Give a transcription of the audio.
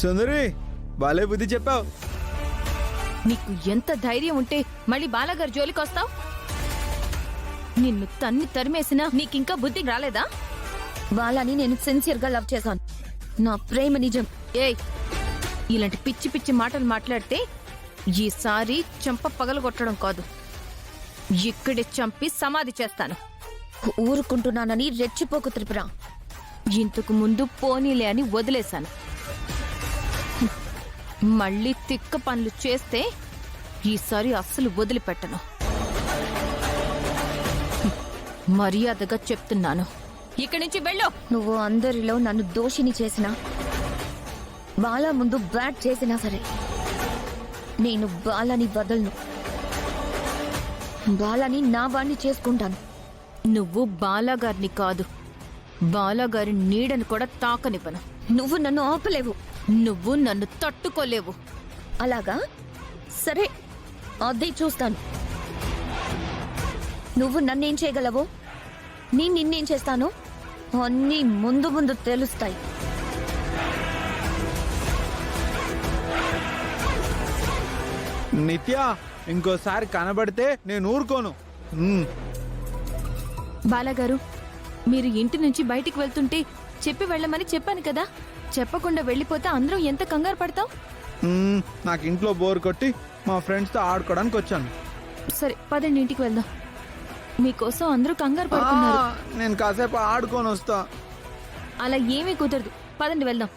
సుందరి బాలే బుద్ధి చెప్పావు. నీకు ఎంత ధైర్యం ఉంటే మళ్ళీ బాలగారి జోలికి వస్తావు? నిన్ను తన్ని తరిమేసినా నీకింకా బుద్ధి రాలేదా? వాళ్ళని నేను సిన్సియర్గా లవ్ చేశాను. నా ప్రేమ నిజం. ఏయ్, ఇలాంటి పిచ్చి పిచ్చి మాటలు మాట్లాడితే ఈసారి చెంప పగలగొట్టడం కాదు, ఇక్కడే చంపి సమాధి చేస్తాను. ఊరుకుంటున్నానని రెచ్చిపోకు త్రిపుర. ఇంతకు ముందు పోనీలే అని వదిలేశాను. మళ్ళీ తిక్క పనులు చేస్తే ఈసారి అస్సలు వదిలిపెట్టను. మర్యాదగా చెప్తున్నాను, ఇక్కడి నుంచి వెళ్ళు. నువ్వు అందరిలో నన్ను దోషిని చేసినా, బాలా ముందు బ్యాట్ చేసినా సరే నేను బాలని వదలను. బాలని నా వాణ్ణి చేసుకుంటాను. నువ్వు బాలాగారిని కాదు, బాలాగారి నీడను కూడా తాకనివ్వను. నువ్వు నన్ను ఆపలేవు. నువ్వు నన్ను తట్టుకోలేవు. అలాగా? సరే, అదే చూస్తాను. నువ్వు నన్నేం చేయగలవో, నేను నిన్నేం చేస్తానో అన్నీ ముందు ముందు తెలుస్తాయి. నిత్య ఇంకోసారి కనబడితే నేను ఊరుకోను. బాలాగారు, మీరు ఇంటి నుంచి బయటికి వెళ్తుంటే చెప్పి వెళ్ళమని చెప్పాను కదా. చెప్పకుండా వెళ్ళిపోతే అందరూ ఎంత కంగారు పడతాం. నాకు ఇంట్లో బోర్ కొట్టి మా ఫ్రెండ్స్తో ఆడుకోవడానికి వచ్చాను. సరే పదండి, ఇంటికి వెళ్దాం. మీకోసం అందరూ కంగారు పడుతున్నారు. నేను కాసేపు ఆడుకొని వస్తా. అలా ఏమీ కుదరదు, పదండి వెళ్దాం.